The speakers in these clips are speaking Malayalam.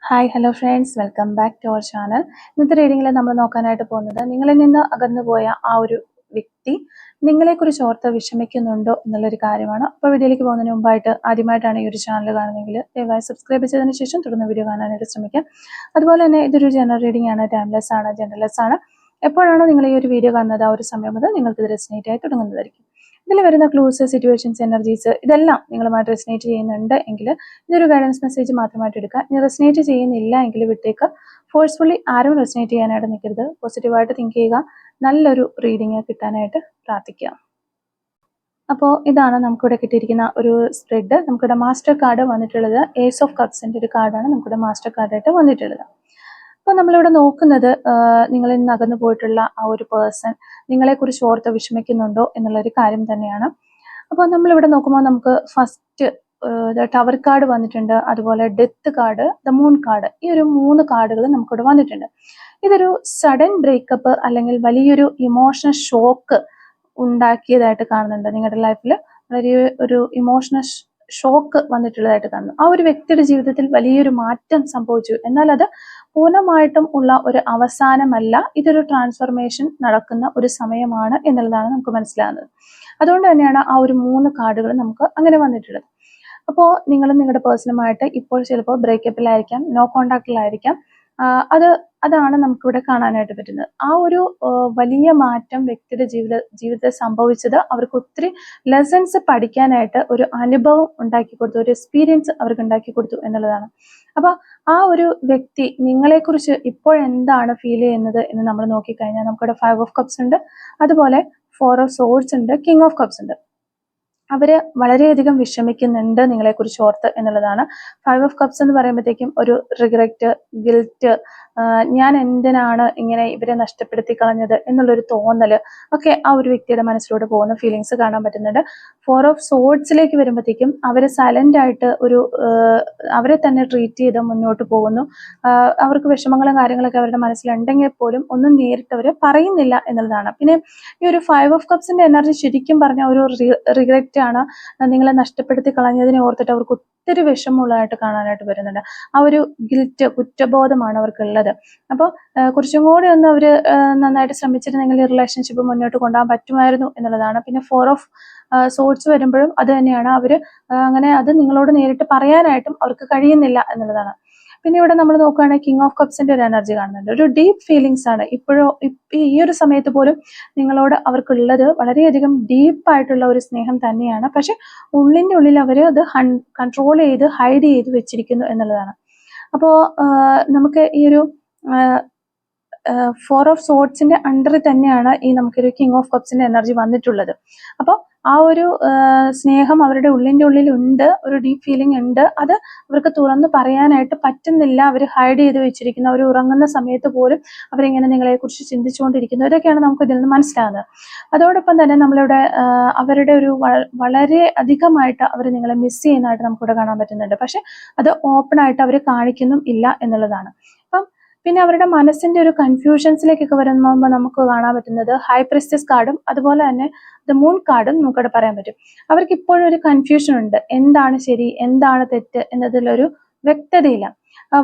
Hi hello friends, welcome back to our channel. ഇന്നത്തെ റീഡിങ്ങിൽ നമ്മൾ നോക്കാനായിട്ട് പോകുന്നത് നിങ്ങളിൽ നിന്ന് അകന്നുപോയ ആ ഒരു വ്യക്തി നിങ്ങളെക്കുറിച്ച് ഓർത്ത് വിഷമിക്കുന്നുണ്ടോ എന്നുള്ളൊരു കാര്യമാണ്. അപ്പോൾ വീഡിയോയിലേക്ക് പോകുന്നതിന് മുമ്പായിട്ട് ആദ്യമായിട്ടാണ് ഈ ഒരു ചാനൽ കാണുന്നതെങ്കിൽ ദയവായി സബ്സ്ക്രൈബ് ചെയ്തതിന് ശേഷം തുടർന്ന് വീഡിയോ കാണാനായിട്ട് ശ്രമിക്കാം. അതുപോലെ തന്നെ ഇതൊരു ജനറൽ റീഡിംഗ് ആണ്, ടൈംലെസ് ആണ്, ജനറൽലെസ് ആണ്. എപ്പോഴാണോ നിങ്ങൾ ഈ ഒരു വീഡിയോ കാണുന്നത് ആ ഒരു സമയം മുതൽ നിങ്ങൾക്ക് ഇത് റെസിനേറ്റ് ആയി തുടങ്ങുന്നതായിരിക്കും. ഇതിൽ വരുന്ന ക്ലൂസ്, സിറ്റുവേഷൻസ്, എനർജീസ് ഇതെല്ലാം നിങ്ങളുമായിട്ട് റെസിനേറ്റ് ചെയ്യുന്നുണ്ട് എങ്കിൽ ഇതൊരു ഗൈഡൻസ് മെസ്സേജ് മാത്രമായിട്ട് എടുക്കുക. ഇനി റെസിനേറ്റ് ചെയ്യുന്നില്ല എങ്കിൽ വിട്ടേക്ക്. ഫോഴ്സ്ഫുള്ളി ആരും റെസിനേറ്റ് ചെയ്യാനായിട്ട് നിൽക്കരുത്. പോസിറ്റീവായിട്ട് തിങ്ക് ചെയ്യുക. നല്ലൊരു റീഡിങ് കിട്ടാനായിട്ട് പ്രാർത്ഥിക്കുക. അപ്പോൾ ഇതാണ് നമുക്കിവിടെ കിട്ടിയിരിക്കുന്ന ഒരു സ്പ്രെഡ്. നമുക്കിവിടെ മാസ്റ്റർ കാർഡ് വന്നിട്ടുള്ളത് ഏസ് ഓഫ് കപ്സിൻ്റെ ഒരു കാർഡാണ് നമുക്കിവിടെ മാസ്റ്റർ കാർഡായിട്ട് വന്നിട്ടുള്ളത്. അപ്പോൾ നമ്മളിവിടെ നോക്കുന്നത് നിങ്ങളിൽ നിന്ന് അകന്നു പോയിട്ടുള്ള ആ ഒരു പേഴ്സൺ നിങ്ങളെക്കുറിച്ച് ഓർത്ത് വിഷമിക്കുന്നുണ്ടോ എന്നുള്ളൊരു കാര്യം തന്നെയാണ്. അപ്പോൾ നമ്മളിവിടെ നോക്കുമ്പോൾ നമുക്ക് ഫസ്റ്റ് ടവർ കാർഡ് വന്നിട്ടുണ്ട്, അതുപോലെ death card, the moon card. ഈ ഒരു 3 കാർഡുകൾ നമുക്കിവിടെ വന്നിട്ടുണ്ട്. ഇതൊരു സഡൻ ബ്രേക്കപ്പ് അല്ലെങ്കിൽ വലിയൊരു ഇമോഷണൽ ഷോക്ക് ഉണ്ടാക്കിയതായിട്ട് കാണുന്നുണ്ട്. നിങ്ങളുടെ ലൈഫിൽ വളരെ ഒരു ഇമോഷണൽ ഷോക്ക് വന്നിട്ടുള്ളതായിട്ട് കാണുന്നു. ആ ഒരു വ്യക്തിയുടെ ജീവിതത്തിൽ വലിയൊരു മാറ്റം സംഭവിച്ചു. എന്നാൽ അത് പൂർണ്ണമായിട്ടും ഉള്ള ഒരു അവസാനമല്ല, ഇതൊരു ട്രാൻസ്ഫോർമേഷൻ നടക്കുന്ന ഒരു സമയമാണ് എന്നുള്ളതാണ് നമുക്ക് മനസ്സിലാകുന്നത്. അതുകൊണ്ട് തന്നെയാണ് ആ ഒരു 3 കാർഡുകൾ നമുക്ക് അങ്ങനെ വന്നിട്ടുള്ളത്. അപ്പോൾ നിങ്ങളും നിങ്ങളുടെ പേഴ്സണുമായിട്ട് ഇപ്പോൾ ചിലപ്പോൾ ബ്രേക്കപ്പിലായിരിക്കാം, നോ കോണ്ടാക്റ്റിലായിരിക്കാം. അതാണ് നമുക്കിവിടെ കാണാനായിട്ട് പറ്റുന്നത്. ആ ഒരു വലിയ മാറ്റം വ്യക്തിയുടെ ജീവിതത്തിൽ സംഭവിച്ചത് അവർക്ക് ഒത്തിരി ലെസൺസ് പഠിക്കാനായിട്ട് ഒരു അനുഭവം ഉണ്ടാക്കി കൊടുത്തു, ഒരു എക്സ്പീരിയൻസ് അവർക്ക് ഉണ്ടാക്കി കൊടുത്തു എന്നുള്ളതാണ്. അപ്പോൾ ആ ഒരു വ്യക്തി നിങ്ങളെക്കുറിച്ച് ഇപ്പോൾ എന്താണ് ഫീൽ ചെയ്യുന്നത് എന്ന് നമ്മൾ നോക്കിക്കഴിഞ്ഞാൽ നമുക്കിവിടെ 5 ഓഫ് കപ്സ് ഉണ്ട്, അതുപോലെ 4 ഓഫ് സോർഡ്സ് ഉണ്ട്, കിങ് ഓഫ് കപ്സ് ഉണ്ട്. അവര് വളരെയധികം വിഷമിക്കുന്നുണ്ട് നിങ്ങളെക്കുറിച്ച് ഓർത്ത് എന്നുള്ളതാണ്. 5 ഓഫ് കപ്സ് എന്ന് പറയുമ്പോഴത്തേക്കും ഒരു റിഗ്രറ്റ്, ഗിൽറ്റ്, ഞാൻ എന്തിനാണ് ഇങ്ങനെ ഇവരെ നഷ്ടപ്പെടുത്തി കളഞ്ഞത് എന്നുള്ളൊരു തോന്നൽ ഒക്കെ ആ ഒരു വ്യക്തിയുടെ മനസ്സിലൂടെ പോകുന്ന ഫീലിങ്സ് കാണാൻ പറ്റുന്നുണ്ട്. 4 ഓഫ് സോർഡ്സിലേക്ക് വരുമ്പോഴത്തേക്കും അവർ സൈലന്റ് ആയിട്ട് അവരെ തന്നെ ട്രീറ്റ് ചെയ്ത് മുന്നോട്ട് പോകുന്നു. അവർക്ക് വിഷമങ്ങളും കാര്യങ്ങളൊക്കെ അവരുടെ മനസ്സിലുണ്ടെങ്കിൽ പോലും ഒന്നും നേരിട്ട് അവർ പറയുന്നില്ല എന്നുള്ളതാണ്. പിന്നെ ഈ ഒരു 5 ഓഫ് കപ്സിന്റെ എനർജി ശരിക്കും പറഞ്ഞ ഒരു റിഗ്രറ്റ് ആണ്. നിങ്ങളെ നഷ്ടപ്പെടുത്തി കളഞ്ഞതിനെ ഓർത്തിട്ട് അവർക്ക് ഒത്തിരി വിഷമമുള്ളതായിട്ട് കാണാനായിട്ട് വരുന്നുണ്ട്. ആ ഒരു ഗിൽറ്റ്, കുറ്റബോധമാണ് അവർക്കുള്ളത്. അപ്പോൾ കുറച്ചും കൂടി ഒന്ന് അവർ നന്നായിട്ട് ശ്രമിച്ചിരുന്നെങ്കിൽ ഈ റിലേഷൻഷിപ്പ് മുന്നോട്ട് കൊണ്ടുപോകാൻ പറ്റുമായിരുന്നു എന്നുള്ളതാണ്. പിന്നെ 4 ഓഫ് സോർഡ്സ് വരുമ്പോഴും അത് തന്നെയാണ്. അവർ അങ്ങനെ അത് നിങ്ങളോട് നേരിട്ട് പറയാനായിട്ടും അവർക്ക് കഴിയുന്നില്ല എന്നുള്ളതാണ്. പിന്നെ ഇവിടെ നമ്മൾ നോക്കുകയാണെങ്കിൽ കിങ് ഓഫ് കപ്സിന്റെ ഒരു എനർജി കാണുന്നുണ്ട്. ഒരു ഡീപ്പ് ഫീലിങ്സ് ആണ് ഈ ഒരു സമയത്ത് പോലും നിങ്ങളോട് അവർക്കുള്ളത്. വളരെയധികം ഡീപ്പായിട്ടുള്ള ഒരു സ്നേഹം തന്നെയാണ്. പക്ഷെ ഉള്ളിൻ്റെ ഉള്ളിൽ അവർ അത് കൺട്രോൾ ചെയ്ത് ഹൈഡ് ചെയ്ത് വെച്ചിരിക്കുന്നു എന്നുള്ളതാണ്. അപ്പോൾ നമുക്ക് ഈ ഒരു 4 ഓഫ് സോർഡ്സിന്റെ അണ്ടറിൽ തന്നെയാണ് ഈ നമുക്കൊരു കിങ് ഓഫ് കപ്സിന്റെ എനർജി വന്നിട്ടുള്ളത്. അപ്പോൾ ആ ഒരു സ്നേഹം അവരുടെ ഉള്ളിൻ്റെ ഉള്ളിൽ ഉണ്ട്, ഒരു ഡീപ്പ് ഫീലിംഗ് ഉണ്ട്. അത് അവർക്ക് തുറന്ന് പറയാനായിട്ട് പറ്റുന്നില്ല. അവർ ഹൈഡ് ചെയ്ത് വെച്ചിരിക്കുന്നു. അവർ ഉറങ്ങുന്ന സമയത്ത് പോലും അവരിങ്ങനെ നിങ്ങളെക്കുറിച്ച് ചിന്തിച്ചുകൊണ്ടിരിക്കുന്നു. ഇതൊക്കെയാണ് നമുക്ക് ഇതിൽ നിന്ന് മനസ്സിലാകുന്നത്. അതോടൊപ്പം തന്നെ നമ്മളിവിടെ അവരുടെ ഒരു വളരെ അധികമായിട്ട് അവർ നിങ്ങളെ മിസ് ചെയ്യുന്നതായിട്ട് നമുക്കിവിടെ കാണാൻ പറ്റുന്നുണ്ട്. പക്ഷെ അത് ഓപ്പൺ ആയിട്ട് അവർ കാണിക്കുന്നും ഇല്ല എന്നുള്ളതാണ്. അപ്പം പിന്നെ അവരുടെ മനസ്സിന്റെ ഒരു കൺഫ്യൂഷൻസിലേക്കൊക്കെ വരുമ്പോൾ നമുക്ക് കാണാൻ പറ്റുന്നത് ഹൈ പ്രിസ്റ്റസ് കാർഡും അതുപോലെ തന്നെ ദ മൂൺ കാർഡും നമുക്കിവിടെ പറയാൻ പറ്റും. അവർക്ക് ഇപ്പോഴും ഒരു കൺഫ്യൂഷൻ ഉണ്ട്. എന്താണ് ശരി, എന്താണ് തെറ്റ് എന്നതിലൊരു വ്യക്തതയില്ല.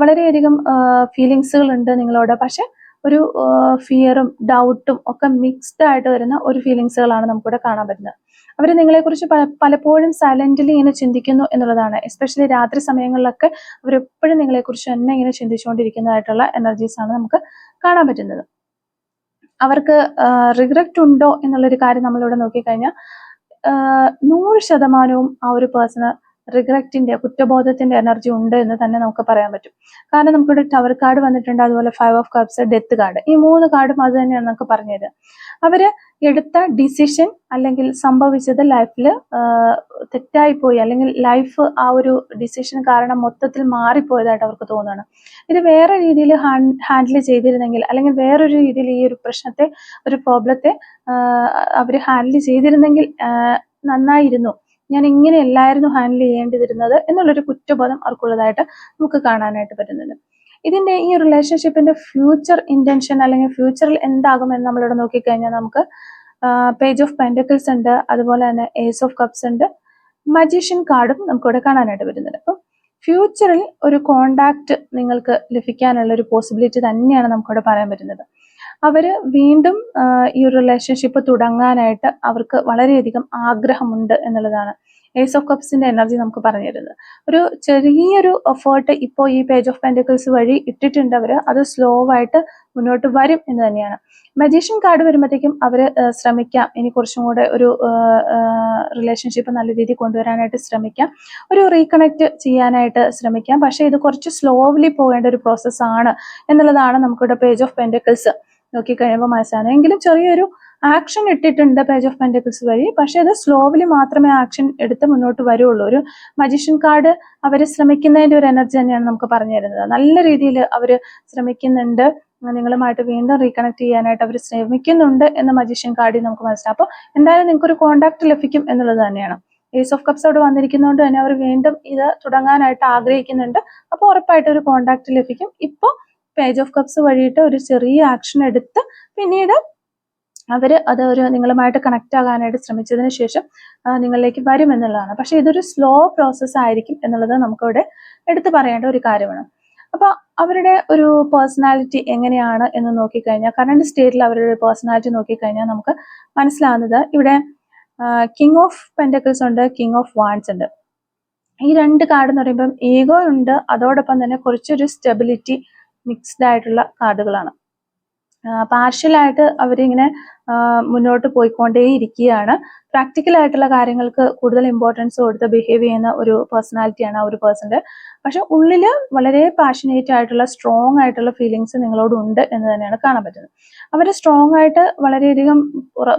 വളരെയധികം ഫീലിങ്സുകൾ ഉണ്ട് നിങ്ങളോട്. പക്ഷെ ഒരു ഫിയറും ഡൗട്ടും ഒക്കെ മിക്സ്ഡ് ആയിട്ട് വരുന്ന ഒരു ഫീലിങ്സുകളാണ് നമുക്കിവിടെ കാണാൻ പറ്റുന്നത്. അവർ നിങ്ങളെക്കുറിച്ച് പലപ്പോഴും സൈലന്റ്ലി ഇങ്ങനെ ചിന്തിക്കുന്നു എന്നുള്ളതാണ്. എസ്പെഷ്യലി രാത്രി സമയങ്ങളിലൊക്കെ അവരെപ്പോഴും നിങ്ങളെക്കുറിച്ച് തന്നെ ഇങ്ങനെ ചിന്തിച്ചുകൊണ്ടിരിക്കുന്നതായിട്ടുള്ള എനർജീസ് ആണ് നമുക്ക് കാണാൻ പറ്റുന്നത്. അവർക്ക് റിഗ്രറ്റ് ഉണ്ടോ എന്നുള്ളൊരു കാര്യം നമ്മളിവിടെ നോക്കിക്കഴിഞ്ഞാൽ 100% ആ ഒരു പേഴ്സണ് റിഗ്രറ്റിന്റെ, കുറ്റബോധത്തിന്റെ എനർജി ഉണ്ട് എന്ന് തന്നെ നമുക്ക് പറയാൻ പറ്റും. കാരണം നമുക്കിവിടെ ടവർ കാർഡ് വന്നിട്ടുണ്ട്, അതുപോലെ 5 ഓഫ് കപ്സ്, ഡെത്ത് കാർഡ്. ഈ 3 കാർഡും അത് തന്നെയാണ് നമുക്ക് പറഞ്ഞത്. അവര് എടുത്ത ഡിസിഷൻ അല്ലെങ്കിൽ സംഭവിച്ചത് ലൈഫിൽ തെറ്റായിപ്പോയി, അല്ലെങ്കിൽ ലൈഫ് ആ ഒരു ഡിസിഷൻ കാരണം മൊത്തത്തിൽ മാറിപ്പോയതായിട്ട് അവർക്ക് തോന്നുകയാണ്. ഇത് വേറെ രീതിയിൽ ഹാൻഡിൽ ചെയ്തിരുന്നെങ്കിൽ, അല്ലെങ്കിൽ വേറൊരു രീതിയിൽ ഈ ഒരു പ്രശ്നത്തെ, ഒരു പ്രോബ്ലത്തെ അവർ ഹാൻഡിൽ ചെയ്തിരുന്നെങ്കിൽ നന്നായിരുന്നു, ഞാൻ ഇങ്ങനെയല്ലായിരുന്നു ഹാൻഡിൽ ചെയ്യേണ്ടിയിരുന്നത് എന്നുള്ളൊരു കുറ്റബോധം അവർക്കുള്ളതായിട്ട് നമുക്ക് കാണാനായിട്ട് പറ്റുന്നുണ്ട്. ഇതിന്റെ ഈ റിലേഷൻഷിപ്പിന്റെ ഫ്യൂച്ചർ ഇന്റൻഷൻ അല്ലെങ്കിൽ ഫ്യൂച്ചറിൽ എന്താകുമെന്ന് നമ്മളിവിടെ നോക്കിക്കഴിഞ്ഞാൽ നമുക്ക് പേജ് ഓഫ് പെന്റക്കിൾസ് ഉണ്ട്, അതുപോലെ തന്നെ ഏസ് ഓഫ് കപ്സ് ഉണ്ട്, മജീഷ്യൻ കാർഡും നമുക്കിവിടെ കാണാനായിട്ട് പറ്റുന്നുണ്ട്. അപ്പം ഫ്യൂച്ചറിൽ ഒരു കോണ്ടാക്ട് നിങ്ങൾക്ക് ലഭിക്കാനുള്ള ഒരു പോസിബിലിറ്റി തന്നെയാണ് നമുക്കിവിടെ പറയാൻ പറ്റുന്നത്. അവർ വീണ്ടും ഈ ഒരു റിലേഷൻഷിപ്പ് തുടങ്ങാനായിട്ട് അവർക്ക് വളരെയധികം ആഗ്രഹമുണ്ട് എന്നുള്ളതാണ് ഏസ് ഓഫ് കപ്സിന്റെ എനർജി നമുക്ക് പറഞ്ഞു തരുന്നത്. ഒരു ചെറിയൊരു എഫേർട്ട് ഇപ്പോൾ ഈ പേജ് ഓഫ് പെന്റിക്കിൾസ് വഴി ഇട്ടിട്ടുണ്ട് അവർ, അത് സ്ലോ ആയിട്ട് മുന്നോട്ട് വരും എന്ന് തന്നെയാണ്. മജീഷ്യൻ കാർഡ് വരുമ്പോഴത്തേക്കും അവർ ശ്രമിക്കാം, ഇനി കുറച്ചും കൂടെ ഒരു റിലേഷൻഷിപ്പ് നല്ല രീതിയിൽ കൊണ്ടുവരാനായിട്ട് ശ്രമിക്കാം, ഒരു റീകണക്ട് ചെയ്യാനായിട്ട് ശ്രമിക്കാം. പക്ഷേ ഇത് കുറച്ച് സ്ലോലി പോകേണ്ട ഒരു പ്രോസസ്സാണ് എന്നുള്ളതാണ് നമുക്കിവിടെ പേജ് ഓഫ് പെന്റിക്കിൾസ് നോക്കിക്കഴിയുമ്പോൾ മനസ്സിലാകുന്നത്. എങ്കിലും ചെറിയൊരു ആക്ഷൻ ഇട്ടിട്ടുണ്ട് പേജ് ഓഫ് പെന്റിക്കിൾസ് വഴി, പക്ഷെ അത് സ്ലോലി മാത്രമേ ആക്ഷൻ എടുത്ത് മുന്നോട്ട് വരുള്ളൂ. ഒരു മജീഷ്യൻ കാർഡ് അവർ ശ്രമിക്കുന്നതിന്റെ ഒരു എനർജി തന്നെയാണ് നമുക്ക് പറഞ്ഞു തരുന്നത്. നല്ല രീതിയിൽ അവർ ശ്രമിക്കുന്നുണ്ട്, നിങ്ങളുമായിട്ട് വീണ്ടും റീകണക്ട് ചെയ്യാനായിട്ട് അവർ ശ്രമിക്കുന്നുണ്ട് എന്ന് മജീഷ്യൻ കാർഡിൽ നമുക്ക് മനസ്സിലാവും. അപ്പോൾ എന്തായാലും നിങ്ങൾക്ക് ഒരു കോണ്ടാക്ട് ലഭിക്കും എന്നുള്ളത് തന്നെയാണ്. ഏസ് ഓഫ് കപ്സ് അവിടെ വന്നിരിക്കുന്നതുകൊണ്ട് തന്നെ അവർ വീണ്ടും ഇത് തുടങ്ങാനായിട്ട് ആഗ്രഹിക്കുന്നുണ്ട്. അപ്പോൾ ഉറപ്പായിട്ട് ഒരു കോണ്ടാക്ട് ലഭിക്കും. ഇപ്പോൾ പേജ് ഓഫ് കപ്സ് വഴിയിട്ട് ഒരു ചെറിയ ആക്ഷൻ എടുത്ത് പിന്നീട് അവർ അത് ഒരു നിങ്ങളുമായിട്ട് കണക്ട് ആകാനായിട്ട് ശ്രമിച്ചതിന് ശേഷം നിങ്ങളിലേക്ക് വരും എന്നുള്ളതാണ്. പക്ഷെ ഇതൊരു സ്ലോ പ്രോസസ്സ് ആയിരിക്കും എന്നുള്ളത് നമുക്കിവിടെ എടുത്തു പറയേണ്ട ഒരു കാര്യമാണ്. അപ്പൊ അവരുടെ ഒരു പേഴ്സണാലിറ്റി എങ്ങനെയാണ് എന്ന് നോക്കിക്കഴിഞ്ഞാൽ, കറണ്ട് സ്റ്റേറ്റിൽ അവരുടെ പേഴ്സണാലിറ്റി നോക്കിക്കഴിഞ്ഞാൽ നമുക്ക് മനസ്സിലാവുന്നത് ഇവിടെ കിങ് ഓഫ് പെന്റക്കിൾസ് ഉണ്ട്, കിങ് ഓഫ് വാൻഡ്സ് ഉണ്ട്. ഈ രണ്ട് കാർഡ് എന്ന് പറയുമ്പം ഈഗോ ഉണ്ട്, അതോടൊപ്പം തന്നെ കുറച്ചൊരു സ്റ്റെബിലിറ്റി മിക്സ്ഡ് ആയിട്ടുള്ള കാർഡുകളാണ്. പാർഷ്യലായിട്ട് അവരിങ്ങനെ മുന്നോട്ട് പോയിക്കൊണ്ടേ ഇരിക്കുകയാണ്. പ്രാക്ടിക്കൽ ആയിട്ടുള്ള കാര്യങ്ങൾക്ക് കൂടുതൽ ഇമ്പോർട്ടൻസ് കൊടുത്ത് ബിഹേവ് ചെയ്യുന്ന ഒരു പേഴ്സണാലിറ്റിയാണ് ആ ഒരു പേഴ്സന്റെ. പക്ഷെ ഉള്ളിൽ വളരെ പാഷനേറ്റ് ആയിട്ടുള്ള സ്ട്രോങ് ആയിട്ടുള്ള ഫീലിങ്സ് നിങ്ങളോടുണ്ട് എന്ന് തന്നെയാണ് കാണാൻ പറ്റുന്നത്. അവർ സ്ട്രോങ് ആയിട്ട് വളരെയധികം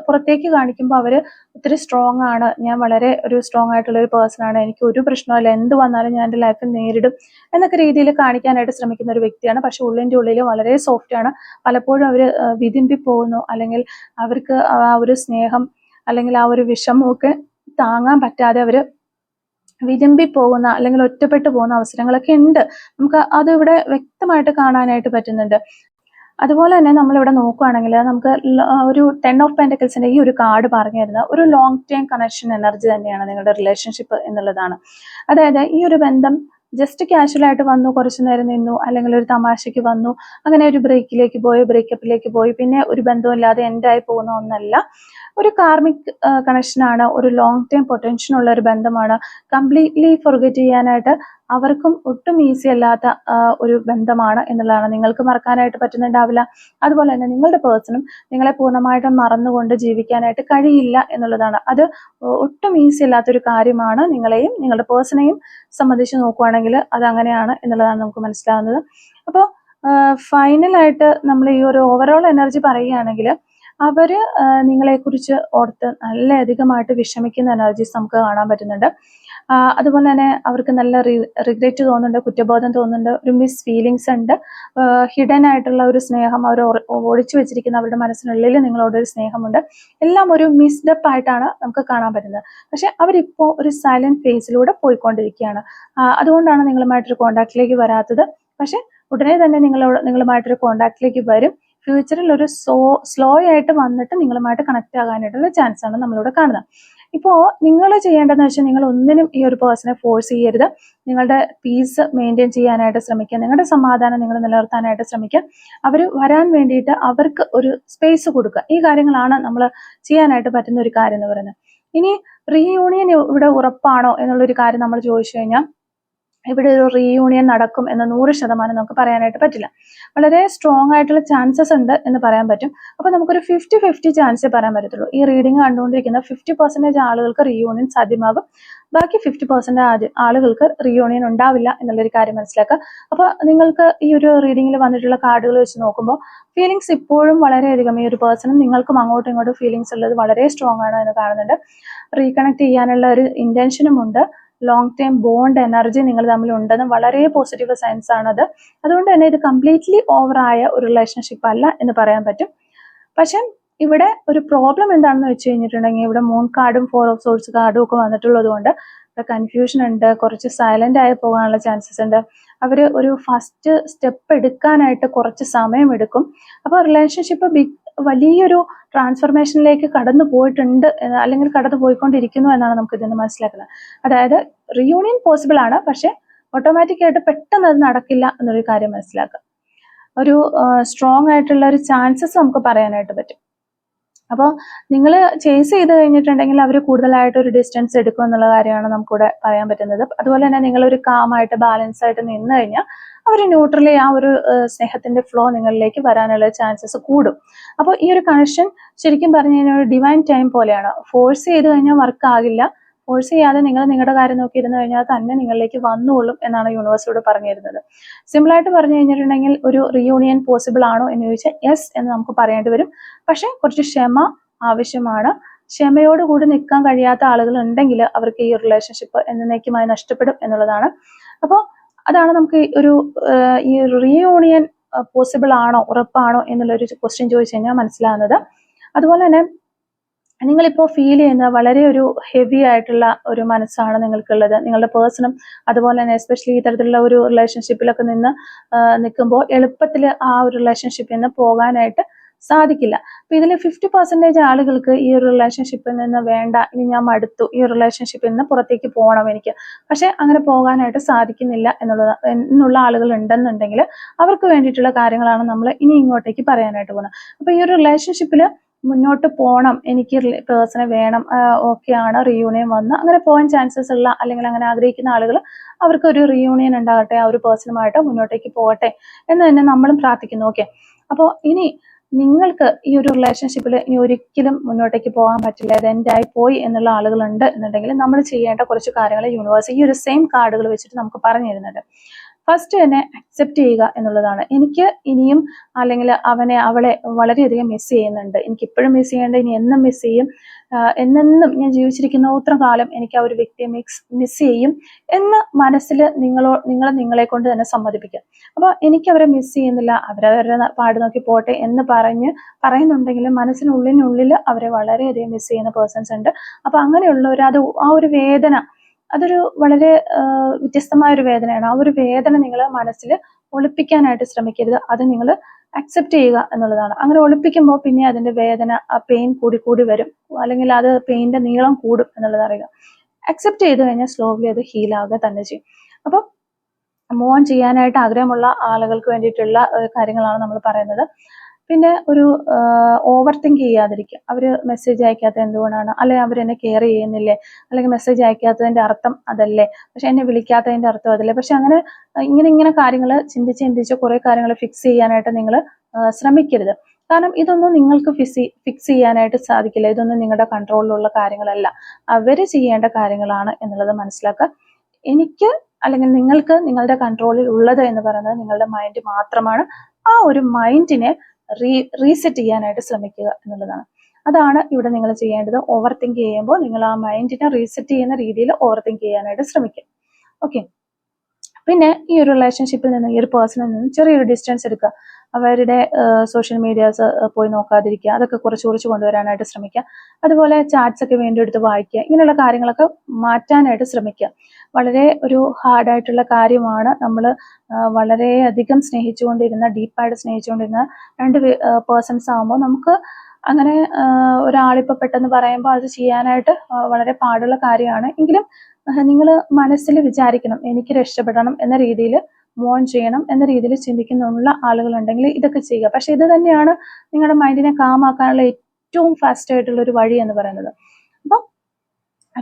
പുറത്തേക്ക് കാണിക്കുമ്പോൾ അവർ ഒത്തിരി സ്ട്രോങ് ആണ്, ഞാൻ വളരെ ഒരു സ്ട്രോങ് ആയിട്ടുള്ള ഒരു പേഴ്സൺ ആണ്, എനിക്ക് ഒരു പ്രശ്നമല്ല, എന്ത് വന്നാലും ഞാൻ എൻ്റെ ലൈഫിൽ നേരിടും എന്നൊക്കെ രീതിയിൽ കാണിക്കാനായിട്ട് ശ്രമിക്കുന്ന ഒരു വ്യക്തിയാണ്. പക്ഷെ ഉള്ളിൻ്റെ ഉള്ളിൽ വളരെ സോഫ്റ്റ് ആണ്. പലപ്പോഴും അവർ വിതുമ്പി പോകുന്നു, അല്ലെങ്കിൽ അവർക്ക് ആ ഒരു സ്നേഹം അല്ലെങ്കിൽ ആ ഒരു വിഷമമൊക്കെ താങ്ങാൻ പറ്റാതെ അവർ വിരുമ്പി പോകുന്ന അല്ലെങ്കിൽ ഒറ്റപ്പെട്ടു പോകുന്ന അവസരങ്ങളൊക്കെ ഉണ്ട്. നമുക്ക് അത് ഇവിടെ വ്യക്തമായിട്ട് കാണാനായിട്ട് പറ്റുന്നുണ്ട്. അതുപോലെ തന്നെ നമ്മളിവിടെ നോക്കുകയാണെങ്കിൽ നമുക്ക് ഒരു 10 ഓഫ് പെന്റക്കിൾസിന്റെ ഈ ഒരു കാർഡ് പറഞ്ഞു തരുന്ന ഒരു ലോങ് ടൈം കണക്ഷൻ എനർജി തന്നെയാണ് നിങ്ങളുടെ റിലേഷൻഷിപ്പ് എന്നുള്ളതാണ്. അതായത് ഈ ഒരു ബന്ധം ജസ്റ്റ് കാഷ്വൽ ആയിട്ട് വന്നു, കുറച്ചു നേരം നിന്നു, അല്ലെങ്കിൽ ഒരു തമാശയ്ക്ക് വന്നു, അങ്ങനെ ഒരു ബ്രേക്കിലേക്ക് പോയി, ബ്രേക്കപ്പിലേക്ക് പോയി, പിന്നെ ഒരു ബന്ധമില്ലാതെ എൻഡായി പോകുന്ന ഒന്നല്ല. ഒരു കാർമിക് കണക്ഷനാണ്, ഒരു ലോങ് ടൈം പൊട്ടൻഷ്യൽ ഉള്ള ഒരു ബന്ധമാണ്. കംപ്ലീറ്റ്ലി ഫൊർഗെറ്റ് ചെയ്യാനായിട്ട് അവർക്കും ഒട്ടും ഈസി അല്ലാത്ത ഒരു ബന്ധമാണ് എന്നുള്ളതാണ്. നിങ്ങൾക്ക് മറക്കാനായിട്ട് പറ്റുന്നുണ്ടാവില്ല, അതുപോലെ തന്നെ നിങ്ങളുടെ പേഴ്സണും നിങ്ങളെ പൂർണ്ണമായിട്ടും മറന്നുകൊണ്ട് ജീവിക്കാനായിട്ട് കഴിയില്ല എന്നുള്ളതാണ്. അത് ഒട്ടും ഈസി അല്ലാത്തൊരു കാര്യമാണ്. നിങ്ങളെയും നിങ്ങളുടെ പേഴ്സണെയും സംബന്ധിച്ച് നോക്കുവാണെങ്കിൽ അത് അങ്ങനെയാണ് എന്നുള്ളതാണ് നമുക്ക് മനസ്സിലാവുന്നത്. അപ്പോൾ ഫൈനലായിട്ട് നമ്മൾ ഈ ഒരു ഓവറോൾ എനർജി പറയുകയാണെങ്കിൽ അവര് നിങ്ങളെക്കുറിച്ച് ഓർത്ത് നല്ല അധികമായിട്ട് വിഷമിക്കുന്ന എനർജീസ് നമുക്ക് കാണാൻ പറ്റുന്നുണ്ട്. അതുപോലെ തന്നെ അവർക്ക് നല്ല റിഗ്രറ്റ് തോന്നുന്നുണ്ട്, കുറ്റബോധം തോന്നുന്നുണ്ട്, ഒരു മിസ് ഫീലിങ്സ് ഉണ്ട്, ഹിഡൻ ആയിട്ടുള്ള ഒരു സ്നേഹം അവർ ഒളിച്ചു വെച്ചിരിക്കുന്ന അവരുടെ മനസ്സിനുള്ളിൽ നിങ്ങളോടൊരു സ്നേഹമുണ്ട്. എല്ലാം ഒരു മിസ്ഡപ്പ് ആയിട്ടാണ് നമുക്ക് കാണാൻ പറ്റുന്നത്. പക്ഷെ അവരിപ്പോൾ ഒരു സൈലന്റ് ഫേസിലൂടെ പോയിക്കൊണ്ടിരിക്കുകയാണ്. അതുകൊണ്ടാണ് നിങ്ങളുമായിട്ടൊരു കോണ്ടാക്റ്റിലേക്ക് വരാത്തത്. പക്ഷെ ഉടനെ തന്നെ നിങ്ങളുമായിട്ടൊരു കോണ്ടാക്റ്റിലേക്ക് വരും. ഫ്യൂച്ചറിൽ ഒരു സ്ലോ ആയിട്ട് വന്നിട്ട് നിങ്ങളുമായിട്ട് കണക്ട് ആകാനായിട്ടുള്ള ചാൻസ് ആണ് നമ്മളിവിടെ കാണുന്നത്. ഇപ്പോൾ നിങ്ങൾ ചെയ്യേണ്ടതെന്ന് വെച്ചാൽ നിങ്ങൾ ഒന്നിനും ഈ ഒരു പേഴ്സണെ ഫോഴ്സ് ചെയ്യരുത്. നിങ്ങളുടെ പീസ് മെയിൻറ്റെയിൻ ചെയ്യാനായിട്ട് ശ്രമിക്കുക, നിങ്ങളുടെ സമാധാനം നിങ്ങൾ നിലനിർത്താനായിട്ട് ശ്രമിക്കുക. അവർ വരാൻ വേണ്ടിയിട്ട് അവർക്ക് ഒരു സ്പേസ് കൊടുക്കുക. ഈ കാര്യങ്ങളാണ് നമ്മൾ ചെയ്യാനായിട്ട് പറ്റുന്ന ഒരു കാര്യം എന്ന് പറയുന്നത്. ഇനി റീയൂണിയൻ ഇവിടെ ഉറപ്പാണോ എന്നുള്ളൊരു കാര്യം നമ്മൾ ചോദിച്ചു കഴിഞ്ഞാൽ ഇവിടെ ഒരു റീയൂണിയൻ നടക്കും എന്ന് 100% നമുക്ക് പറയാനായിട്ട് പറ്റില്ല. വളരെ സ്ട്രോങ് ആയിട്ടുള്ള ചാൻസസ് ഉണ്ട് എന്ന് പറയാൻ പറ്റും. അപ്പോൾ നമുക്കൊരു 50-50 ചാൻസേ പറയാൻ പറ്റത്തുള്ളൂ. ഈ റീഡിങ് കണ്ടുകൊണ്ടിരിക്കുന്ന 50% ആളുകൾക്ക് റീയൂണിയൻ സാധ്യമാകും, ബാക്കി 50% ആളുകൾക്ക് റീയൂണിയൻ ഉണ്ടാവില്ല എന്നുള്ളൊരു കാര്യം മനസ്സിലാക്കുക. അപ്പോൾ നിങ്ങൾക്ക് ഈ ഒരു റീഡിങ്ങിൽ വന്നിട്ടുള്ള കാർഡുകൾ വെച്ച് നോക്കുമ്പോൾ ഫീലിങ്സ് ഇപ്പോഴും വളരെയധികം ഈ ഒരു പേഴ്സണും നിങ്ങൾക്കും അങ്ങോട്ടും ഇങ്ങോട്ടും ഫീലിങ്സ് ഉള്ളത് വളരെ സ്ട്രോങ് ആണ് എന്ന് കാണുന്നുണ്ട്. റീകണക്ട് ചെയ്യാനുള്ള ഒരു ഇന്റൻഷനും ഉണ്ട്. ലോങ് ടൈം ബോണ്ട് എനർജി നിങ്ങൾ തമ്മിൽ ഉണ്ടെന്ന് വളരെ പോസിറ്റീവ് സയൻസ് ആണത്. അതുകൊണ്ട് തന്നെ ഇത് കംപ്ലീറ്റ്ലി ഓവറായ ഒരു റിലേഷൻഷിപ്പ് അല്ല എന്ന് പറയാൻ പറ്റും. പക്ഷെ ഇവിടെ ഒരു പ്രോബ്ലം എന്താണെന്ന് വെച്ച് കഴിഞ്ഞിട്ടുണ്ടെങ്കിൽ ഇവിടെ മൂൺ കാർഡും 4 ഓഫ് സോർഡ്സ് കാർഡും ഒക്കെ വന്നിട്ടുള്ളത് കൊണ്ട് ഇവിടെ കൺഫ്യൂഷൻ ഉണ്ട്, കുറച്ച് സൈലന്റ് ആയി പോകാനുള്ള ചാൻസസ് ഉണ്ട്. അവർ ഒരു ഫസ്റ്റ് സ്റ്റെപ്പ് എടുക്കാനായിട്ട് കുറച്ച് സമയം എടുക്കും. അപ്പോൾ റിലേഷൻഷിപ്പ് വലിയൊരു ട്രാൻസ്ഫർമേഷനിലേക്ക് കടന്നു പോയിട്ടുണ്ട് അല്ലെങ്കിൽ കടന്നു പോയിക്കൊണ്ടിരിക്കുന്നു എന്നാണ് നമുക്ക് ഇതിന് മനസ്സിലാക്കുന്നത്. അതായത് റീയൂണിയൻ പോസിബിൾ ആണ്, പക്ഷെ ഓട്ടോമാറ്റിക് ആയിട്ട് പെട്ടെന്ന് അത് നടക്കില്ല എന്നൊരു കാര്യം മനസ്സിലാക്കുക. ഒരു സ്ട്രോങ് ആയിട്ടുള്ള ഒരു ചാൻസസ് നമുക്ക് പറയാനായിട്ട് പറ്റും. അപ്പോൾ നിങ്ങൾ ചേസ് ചെയ്ത് കഴിഞ്ഞിട്ടുണ്ടെങ്കിൽ അവർ കൂടുതലായിട്ട് ഒരു ഡിസ്റ്റൻസ് എടുക്കും എന്നുള്ള കാര്യമാണ് നമുക്കിവിടെ പറയാൻ പറ്റുന്നത്. അതുപോലെ തന്നെ നിങ്ങളൊരു കാമായിട്ട് ബാലൻസ് ആയിട്ട് നിന്ന് കഴിഞ്ഞാൽ അവർ ന്യൂട്രലി ആ ഒരു സ്നേഹത്തിന്റെ ഫ്ലോ നിങ്ങളിലേക്ക് വരാനുള്ള ചാൻസസ് കൂടും. അപ്പോൾ ഈ ഒരു കണക്ഷൻ ശരിക്കും പറഞ്ഞു കഴിഞ്ഞാൽ ഒരു ഡിവൈൻ ടൈം പോലെയാണ്. ഫോഴ്സ് ചെയ്ത് കഴിഞ്ഞാൽ വർക്ക് ആകില്ല. ഫോഴ്സ് ചെയ്യാതെ നിങ്ങൾ നിങ്ങളുടെ കാര്യം നോക്കിയിരുന്നു കഴിഞ്ഞാൽ തന്നെ നിങ്ങളിലേക്ക് വന്നുകൊള്ളും എന്നാണ് യൂണിവേഴ്സിനോട് പറഞ്ഞു തരുന്നത്. സിമ്പിളായിട്ട് പറഞ്ഞു കഴിഞ്ഞിട്ടുണ്ടെങ്കിൽ ഒരു റീയൂണിയൻ പോസിബിൾ ആണോ എന്ന് ചോദിച്ചാൽ യെസ് എന്ന് നമുക്ക് പറയേണ്ടി വരും. പക്ഷെ കുറച്ച് ക്ഷമ ആവശ്യമാണ്. ക്ഷമയോടുകൂടി നിൽക്കാൻ കഴിയാത്ത ആളുകൾ ഉണ്ടെങ്കിൽ അവർക്ക് ഈ റിലേഷൻഷിപ്പ് എന്നേക്കുമായി നഷ്ടപ്പെടും എന്നുള്ളതാണ്. അപ്പോൾ അതാണ് നമുക്ക് ഈ റീയൂണിയൻ പോസിബിൾ ആണോ, ഉറപ്പാണോ എന്നുള്ളൊരു ക്വസ്റ്റ്യൻ ചോദിച്ചു കഴിഞ്ഞാൽ മനസ്സിലാകുന്നത്. അതുപോലെ തന്നെ നിങ്ങളിപ്പോൾ ഫീൽ ചെയ്യുന്ന വളരെ ഒരു ഹെവി ആയിട്ടുള്ള ഒരു മനസ്സാണ് നിങ്ങൾക്കുള്ളത്. നിങ്ങളുടെ പേഴ്സണും അതുപോലെ തന്നെ എസ്പെഷ്യലി ഇത്തരത്തിലുള്ള ഒരു റിലേഷൻഷിപ്പിലൊക്കെ നിൽക്കുമ്പോൾ എളുപ്പത്തിൽ ആ ഒരു റിലേഷൻഷിപ്പിൽ നിന്ന് പോകാനായിട്ട് സാധിക്കില്ല. അപ്പൊ ഇതിൽ 50% ആളുകൾക്ക് ഈ ഒരു റിലേഷൻഷിപ്പിൽ നിന്ന് വേണ്ട, ഇനി ഞാൻ മടുത്തു, ഈ റിലേഷൻഷിപ്പിൽ നിന്ന് പുറത്തേക്ക് പോകണം എനിക്ക്, പക്ഷെ അങ്ങനെ പോകാനായിട്ട് സാധിക്കുന്നില്ല എന്നുള്ള ആളുകൾ ഉണ്ടെന്നുണ്ടെങ്കിൽ അവർക്ക് വേണ്ടിയിട്ടുള്ള കാര്യങ്ങളാണ് നമ്മൾ ഇനി ഇങ്ങോട്ടേക്ക് പറയാനായിട്ട് പോകുന്നത്. അപ്പൊ ഈ ഒരു റിലേഷൻഷിപ്പിൽ മുന്നോട്ട് പോകണം, എനിക്ക് പേഴ്സണെ വേണം, ഓക്കെ ആണ്, റീയൂണിയൻ വന്ന് അങ്ങനെ പോകാൻ ചാൻസസ് ഉള്ള അല്ലെങ്കിൽ അങ്ങനെ ആഗ്രഹിക്കുന്ന ആളുകൾ അവർക്ക് ഒരു റീയൂണിയൻ ഉണ്ടാകട്ടെ, ആ ഒരു പേഴ്സണുമായിട്ട് മുന്നോട്ടേക്ക് പോകട്ടെ എന്ന് തന്നെ നമ്മളും പ്രാർത്ഥിക്കുന്നു. ഓക്കെ, അപ്പോൾ ഇനി നിങ്ങൾക്ക് ഈ ഒരു റിലേഷൻഷിപ്പിൽ ഇനി ഒരിക്കലും മുന്നോട്ടേക്ക് പോകാൻ പറ്റില്ല, ഇത് എൻഡായി പോയി എന്നുള്ള ആളുകളുണ്ട് എന്നുണ്ടെങ്കിൽ നമ്മൾ ചെയ്യേണ്ട കുറച്ച് കാര്യങ്ങൾ യൂണിവേഴ്സ് ഈ ഒരു സെയിം കാർഡുകൾ വെച്ചിട്ട് നമുക്ക് പറഞ്ഞു തരുന്നുണ്ട്. ഫസ്റ്റ് തന്നെ അക്സെപ്റ്റ് ചെയ്യുക എന്നുള്ളതാണ്. എനിക്ക് ഇനിയും അല്ലെങ്കിൽ അവളെ വളരെയധികം മിസ് ചെയ്യുന്നുണ്ട്, എനിക്ക് ഇപ്പോഴും മിസ് ചെയ്യേണ്ട, ഇനി എന്നും മിസ് ചെയ്യും, എന്നെന്നും ഞാൻ ജീവിച്ചിരിക്കുന്ന അത്ര കാലം എനിക്ക് ആ ഒരു വ്യക്തിയെ മിസ് ചെയ്യും എന്ന് മനസ്സിൽ നിങ്ങളെ കൊണ്ട് തന്നെ സമ്മതിപ്പിക്കുക. അപ്പോൾ എനിക്ക് അവരെ മിസ് ചെയ്യുന്നില്ല, അവരവരുടെ പാട് നോക്കി പോട്ടെ എന്ന് പറയുന്നുണ്ടെങ്കിലും മനസ്സിനുള്ളിനുള്ളിൽ അവരെ വളരെയധികം മിസ് ചെയ്യുന്ന പേഴ്സൺസ് ഉണ്ട്. അപ്പൊ അങ്ങനെയുള്ളവർ ആ ഒരു വേദന അതൊരു വളരെ വ്യത്യസ്തമായ ഒരു വേദനയാണ്. ആ ഒരു വേദന നിങ്ങൾ മനസ്സിൽ ഒളിപ്പിക്കാനായിട്ട് ശ്രമിക്കരുത്, അത് നിങ്ങൾ അക്സെപ്റ്റ് ചെയ്യുക എന്നുള്ളതാണ്. അങ്ങനെ ഒളിപ്പിക്കുമ്പോൾ പിന്നെ അതിന്റെ വേദന, ആ പെയിൻ കൂടി വരും, അല്ലെങ്കിൽ അത് പെയിന്റെ നീളം കൂടും എന്നുള്ളത് അറിയുക. അക്സെപ്റ്റ് ചെയ്ത് കഴിഞ്ഞാൽ സ്ലോലി അത് ഹീലാവുക തന്നെ ചെയ്യും. അപ്പം മൂവ് ഓൺ ചെയ്യാനായിട്ട് ആഗ്രഹമുള്ള ആളുകൾക്ക് വേണ്ടിയിട്ടുള്ള കാര്യങ്ങളാണ് നമ്മൾ പറയുന്നത്. പിന്നെ ഒരു ഓവർ തിങ്ക് ചെയ്യാതിരിക്കുക. അവർ മെസ്സേജ് അയക്കാത്തത് എന്തുകൊണ്ടാണ്, അല്ലെങ്കിൽ അവരെന്നെ കെയർ ചെയ്യുന്നില്ലേ, അല്ലെങ്കിൽ മെസ്സേജ് അയക്കാത്തതിന്റെ അർത്ഥം അതല്ലേ, പക്ഷെ എന്നെ വിളിക്കാത്തതിന്റെ അർത്ഥം അതല്ലേ. പക്ഷെ അങ്ങനെ ഇങ്ങനെ കാര്യങ്ങൾ ചിന്തിച്ച് കുറെ കാര്യങ്ങൾ ഫിക്സ് ചെയ്യാനായിട്ട് നിങ്ങൾ ശ്രമിക്കരുത്. കാരണം ഇതൊന്നും നിങ്ങൾക്ക് ഫിക്സ് ചെയ്യാനായിട്ട് സാധിക്കില്ല. ഇതൊന്നും നിങ്ങളുടെ കൺട്രോളിലുള്ള കാര്യങ്ങളല്ല, അവർ ചെയ്യേണ്ട കാര്യങ്ങളാണ് എന്നുള്ളത് മനസ്സിലാക്കുക. എനിക്ക് അല്ലെങ്കിൽ നിങ്ങൾക്ക് നിങ്ങളുടെ കൺട്രോളിൽ ഉള്ളത് എന്ന് പറയുന്നത് നിങ്ങളുടെ മൈൻഡ് മാത്രമാണ്. ആ ഒരു മൈൻഡിനെ റീസെറ്റ് ചെയ്യാനായിട്ട് ശ്രമിക്കുക എന്നുള്ളതാണ്. അതാണ് ഇവിടെ നിങ്ങൾ ചെയ്യേണ്ടത്. ഓവർ തിങ്ക് ചെയ്യുമ്പോൾ നിങ്ങൾ ആ മൈൻഡിനെ റീസെറ്റ് ചെയ്യുന്ന രീതിയിൽ ഓവർ തിങ്ക് ചെയ്യാനായിട്ട് ശ്രമിക്കുക. ഓക്കെ, പിന്നെ ഈ ഒരു റിലേഷൻഷിപ്പിൽ നിന്ന്, ഈ ഒരു പേഴ്സണിൽ നിന്ന് ചെറിയൊരു ഡിസ്റ്റൻസ് എടുക്കുക. അവരുടെ സോഷ്യൽ മീഡിയാസ് പോയി നോക്കാതിരിക്കുക, അതൊക്കെ കുറച്ച് കൊണ്ടുവരാനായിട്ട് ശ്രമിക്കുക. അതുപോലെ ചാറ്റ്സ് ഒക്കെ വീണ്ടും എടുത്ത് വായിക്കുക. ഇങ്ങനെയുള്ള കാര്യങ്ങളൊക്കെ മാറ്റാനായിട്ട് ശ്രമിക്കുക. വളരെ ഒരു ഹാർഡായിട്ടുള്ള കാര്യമാണ്. നമ്മൾ വളരെയധികം ഡീപ്പായിട്ട് സ്നേഹിച്ചുകൊണ്ടിരുന്ന രണ്ട് പേഴ്സൺസ് ആകുമ്പോൾ നമുക്ക് അങ്ങനെ ഒരാളിപ്പോൾ പെട്ടെന്ന് പറയുമ്പോൾ അത് ചെയ്യാനായിട്ട് വളരെ പാടുള്ള കാര്യമാണ്. എങ്കിലും നിങ്ങൾ മനസ്സിൽ വിചാരിക്കണം, എനിക്ക് രക്ഷപ്പെടണം എന്ന രീതിയിൽ, മൂവ് ഓൺ ചെയ്യണം എന്ന രീതിയിൽ ചിന്തിക്കുന്നുള്ള ആളുകളുണ്ടെങ്കിൽ ഇതൊക്കെ ചെയ്യുക. പക്ഷെ ഇത് തന്നെയാണ് നിങ്ങളുടെ മൈൻഡിനെ കാമാക്കാനുള്ള ഏറ്റവും ഫാസ്റ്റ് ആയിട്ടുള്ള ഒരു വഴി എന്ന് പറയുന്നത്. അപ്പം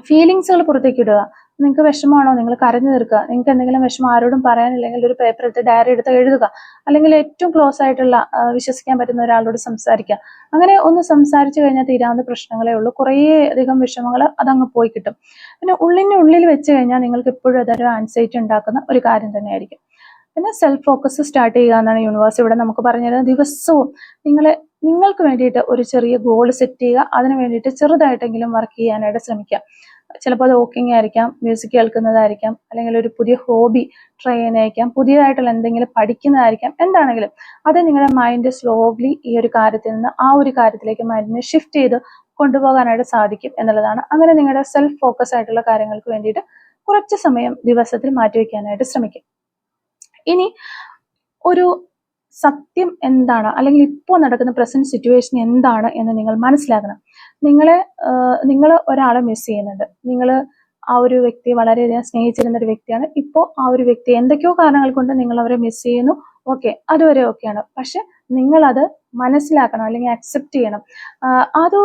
ഫീലിങ്സുകൾ പുറത്തേക്ക് ഇടുക. നിങ്ങൾക്ക് വിഷമമാണോ, നിങ്ങൾ കരഞ്ഞു തീർക്കുക. നിങ്ങൾക്ക് എന്തെങ്കിലും വിഷമം ആരോടും പറയാനില്ലെങ്കിൽ ഒരു പേപ്പർ എടുത്ത് ഡയറി എടുത്ത് എഴുതുക. അല്ലെങ്കിൽ ഏറ്റവും ക്ലോസ് ആയിട്ടുള്ള വിശ്വസിക്കാൻ പറ്റുന്ന ഒരാളോട് സംസാരിക്കുക. അങ്ങനെ ഒന്ന് സംസാരിച്ചു കഴിഞ്ഞാൽ തീരാവുന്ന പ്രശ്നങ്ങളേ ഉള്ളൂ. കുറേ അധികം വിഷമങ്ങൾ അതങ്ങ് പോയി കിട്ടും. പിന്നെ ഉള്ളിൽ വെച്ച് കഴിഞ്ഞാൽ നിങ്ങൾക്ക് എപ്പോഴും അതൊരു ആൻസൈറ്റി ഉണ്ടാക്കുന്ന ഒരു കാര്യം തന്നെയായിരിക്കും. പിന്നെ സെൽഫ് ഫോക്കസ് സ്റ്റാർട്ട് ചെയ്യുക എന്നാണ് യൂണിവേഴ്സ് ഇവിടെ നമുക്ക് പറഞ്ഞിരുന്നത്. ദിവസവും നിങ്ങൾക്ക് വേണ്ടിയിട്ട് ഒരു ചെറിയ ഗോൾ സെറ്റ് ചെയ്യുക. അതിന് വേണ്ടിയിട്ട് ചെറുതായിട്ടെങ്കിലും വർക്ക് ചെയ്യാനായിട്ട് ശ്രമിക്കുക. ചിലപ്പോൾ അത് വോക്കിംഗ് ആയിരിക്കാം, മ്യൂസിക് കേൾക്കുന്നതായിരിക്കാം, അല്ലെങ്കിൽ ഒരു പുതിയ ഹോബി ട്രൈ ചെയ്യുന്നതായിരിക്കാം, പുതിയതായിട്ടുള്ള എന്തെങ്കിലും പഠിക്കുന്നതായിരിക്കാം. എന്താണെങ്കിലും അത് നിങ്ങളുടെ മൈൻഡ് സ്ലോലി ഈ ഒരു കാര്യത്തിൽ നിന്ന് ആ ഒരു കാര്യത്തിലേക്ക് മൈൻഡിനെ ഷിഫ്റ്റ് ചെയ്ത് കൊണ്ടുപോകാനായിട്ട് സാധിക്കും എന്നുള്ളതാണ്. അങ്ങനെ നിങ്ങളുടെ സെൽഫ് ഫോക്കസ് ആയിട്ടുള്ള കാര്യങ്ങൾക്ക് വേണ്ടിയിട്ട് കുറച്ച് സമയം ദിവസത്തിൽ മാറ്റിവെക്കാനായിട്ട് ശ്രമിക്കും. ഇനി ഒരു സത്യം എന്താണ്, അല്ലെങ്കിൽ ഇപ്പോൾ നടക്കുന്ന പ്രസന്റ് സിറ്റുവേഷൻ എന്താണ് എന്ന് നിങ്ങൾ മനസ്സിലാക്കണം. നിങ്ങൾ ഒരാളെ മിസ് ചെയ്യുന്നുണ്ട്. നിങ്ങൾ ആ ഒരു വ്യക്തി വളരെയധികം സ്നേഹിച്ചിരുന്ന ഒരു വ്യക്തിയാണ്. ഇപ്പോൾ ആ ഒരു വ്യക്തി എന്തൊക്കെയോ കാരണങ്ങൾ കൊണ്ട് നിങ്ങൾ അവരെ മിസ് ചെയ്യുന്നു. ഓക്കെ, അതുവരെ ഓക്കെയാണ്. പക്ഷെ നിങ്ങളത് മനസ്സിലാക്കണം, അല്ലെങ്കിൽ അക്സെപ്റ്റ് ചെയ്യണം. അത്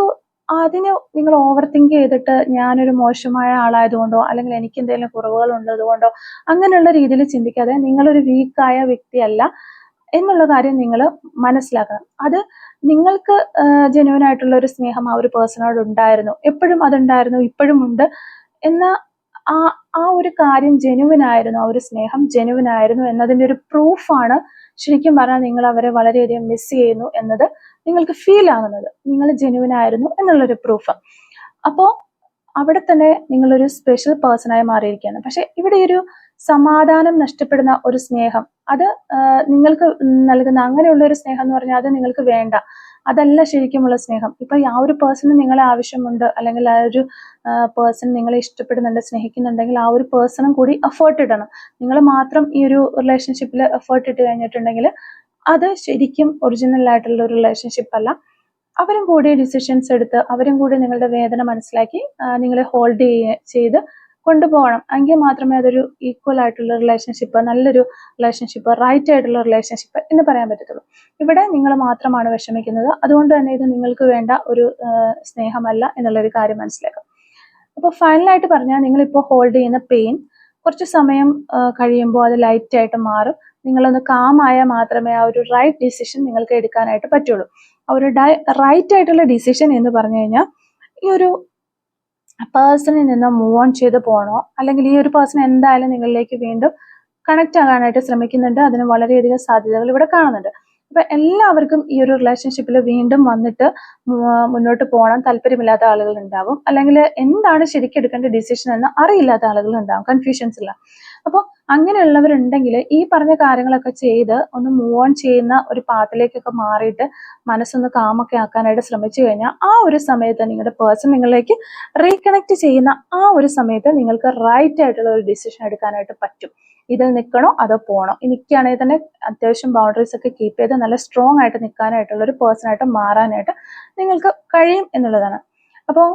അതിന് നിങ്ങൾ ഓവർ തിങ്ക് ചെയ്തിട്ട് ഞാനൊരു മോശമായ ആളായതുകൊണ്ടോ അല്ലെങ്കിൽ എനിക്ക് എന്തെങ്കിലും കുറവുകൾ ഉള്ളതുകൊണ്ടോ അങ്ങനെയുള്ള രീതിയിൽ ചിന്തിക്കാതെ നിങ്ങളൊരു വീക്കായ വ്യക്തിയല്ല എന്നുള്ള കാര്യം നിങ്ങൾ മനസ്സിലാക്കണം. അത് നിങ്ങൾക്ക് ജെന്യുവൻ ആയിട്ടുള്ള ഒരു സ്നേഹം ആ ഒരു പേഴ്സണോട് ഉണ്ടായിരുന്നു, എപ്പോഴും അതുണ്ടായിരുന്നു, ഇപ്പോഴും ഉണ്ട് എന്ന ആ ആ ഒരു കാര്യം ജെന്യുവൻ ആയിരുന്നു, ആ ഒരു സ്നേഹം ജെന്യുവൻ ആയിരുന്നു എന്നതിൻ്റെ ഒരു പ്രൂഫാണ് ശരിക്കും പറഞ്ഞാൽ നിങ്ങൾ അവരെ വളരെയധികം മിസ് ചെയ്യുന്നു എന്നത് നിങ്ങൾക്ക് ഫീൽ ആകുന്നത്. നിങ്ങൾ ജെന്യുവൻ ആയിരുന്നു എന്നുള്ളൊരു പ്രൂഫ്. അപ്പോൾ അവിടെ തന്നെ നിങ്ങളൊരു സ്പെഷ്യൽ പേഴ്സണായി മാറിയിരിക്കുകയാണ്. പക്ഷെ ഇവിടെ ഒരു സമാധാനം നഷ്ടപ്പെടുന്ന ഒരു സ്നേഹം, അത് നിങ്ങൾക്ക് നൽകുന്ന അങ്ങനെയുള്ള ഒരു സ്നേഹം എന്ന് പറഞ്ഞാൽ അത് നിങ്ങൾക്ക് വേണ്ട, അതല്ല ശരിക്കുമുള്ള സ്നേഹം. ഇപ്പൊ ആ ഒരു പേഴ്സണ് നിങ്ങളെ ആവശ്യമുണ്ട്, അല്ലെങ്കിൽ ആ ഒരു പേഴ്സൺ നിങ്ങളെ ഇഷ്ടപ്പെടുന്നുണ്ട്, സ്നേഹിക്കുന്നുണ്ടെങ്കിൽ ആ ഒരു പേഴ്സണും കൂടി എഫേർട്ട് ഇടണം. നിങ്ങൾ മാത്രം ഈ ഒരു റിലേഷൻഷിപ്പിൽ എഫേർട്ട് ഇട്ട് കഴിഞ്ഞിട്ടുണ്ടെങ്കിൽ അത് ശരിക്കും ഒറിജിനൽ ആയിട്ടുള്ള ഒരു റിലേഷൻഷിപ്പ് അല്ല. അവരും കൂടി ഡിസിഷൻസ് എടുത്ത് അവരും കൂടി നിങ്ങളുടെ വേദന മനസ്സിലാക്കി നിങ്ങളെ ഹോൾഡ് ചെയ്ത് കൊണ്ടുപോകണം. എങ്കിൽ മാത്രമേ അതൊരു ഈക്വൽ ആയിട്ടുള്ള റിലേഷൻഷിപ്പ്, നല്ലൊരു റിലേഷൻഷിപ്പ്, റൈറ്റ് ആയിട്ടുള്ള റിലേഷൻഷിപ്പ് എന്ന് പറയാൻ പറ്റത്തുള്ളൂ. ഇവിടെ നിങ്ങൾ മാത്രമാണ് വിഷമിക്കുന്നത്, അതുകൊണ്ട് തന്നെ ഇത് നിങ്ങൾക്ക് വേണ്ട ഒരു സ്നേഹമല്ല എന്നുള്ളൊരു കാര്യം മനസ്സിലാക്കാം. അപ്പോൾ ഫൈനലായിട്ട് പറഞ്ഞാൽ നിങ്ങളിപ്പോൾ ഹോൾഡ് ചെയ്യുന്ന പെയിൻ കുറച്ച് സമയം കഴിയുമ്പോൾ അത് ലൈറ്റ് ആയിട്ട് മാറും. നിങ്ങളൊന്ന് കാമായാൽ മാത്രമേ ആ ഒരു റൈറ്റ് ഡിസിഷൻ നിങ്ങൾക്ക് എടുക്കാനായിട്ട് പറ്റുള്ളൂ. ആ ഒരു റൈറ്റ് ആയിട്ടുള്ള ഡിസിഷൻ എന്ന് പറഞ്ഞു കഴിഞ്ഞാൽ ഈ ഒരു പേഴ്സണിൽ നിന്ന് മൂവ് ഓൺ ചെയ്ത് പോകണോ, അല്ലെങ്കിൽ ഈ ഒരു പേഴ്സൺ എന്തായാലും നിങ്ങളിലേക്ക് വീണ്ടും കണക്ട് ആകാനായിട്ട് ശ്രമിക്കുന്നുണ്ട്, അതിന് വളരെയധികം സാധ്യതകൾ ഇവിടെ കാണുന്നുണ്ട്. അപ്പൊ എല്ലാവർക്കും ഈ ഒരു റിലേഷൻഷിപ്പിൽ വീണ്ടും വന്നിട്ട് മുന്നോട്ട് പോകണം താല്പര്യമില്ലാത്ത ആളുകൾ ഉണ്ടാവും, അല്ലെങ്കിൽ എന്താണ് ശരിക്കും എടുക്കേണ്ട ഡിസിഷൻ എന്ന് അറിയില്ലാത്ത ആളുകൾ ഉണ്ടാവും, കൺഫ്യൂഷൻസ് ഇല്ല. അപ്പോൾ അങ്ങനെയുള്ളവരുണ്ടെങ്കിൽ ഈ പറഞ്ഞ കാര്യങ്ങളൊക്കെ ചെയ്ത് ഒന്ന് മൂവ് ഓൺ ചെയ്യുന്ന ഒരു പാത്തിലേക്കൊക്കെ മാറിയിട്ട് മനസ്സൊന്ന് കാമൊക്കെ ആക്കാനായിട്ട് ശ്രമിച്ചു കഴിഞ്ഞാൽ ആ ഒരു സമയത്ത് നിങ്ങളുടെ പേഴ്സൺ നിങ്ങളിലേക്ക് റീകണക്ട് ചെയ്യുന്ന ആ ഒരു സമയത്ത് നിങ്ങൾക്ക് റൈറ്റ് ആയിട്ടുള്ള ഒരു ഡിസിഷൻ എടുക്കാനായിട്ട് പറ്റും. ഇതിൽ നിൽക്കണോ അതോ പോകണോ? നിൽക്കുകയാണെങ്കിൽ തന്നെ അത്യാവശ്യം ബൗണ്ടറീസ് ഒക്കെ കീപ്പ് ചെയ്ത് നല്ല സ്ട്രോങ് ആയിട്ട് നിൽക്കാനായിട്ടുള്ള ഒരു പേഴ്സണായിട്ട് മാറാനായിട്ട് നിങ്ങൾക്ക് കഴിയും എന്നുള്ളതാണ്. അപ്പോൾ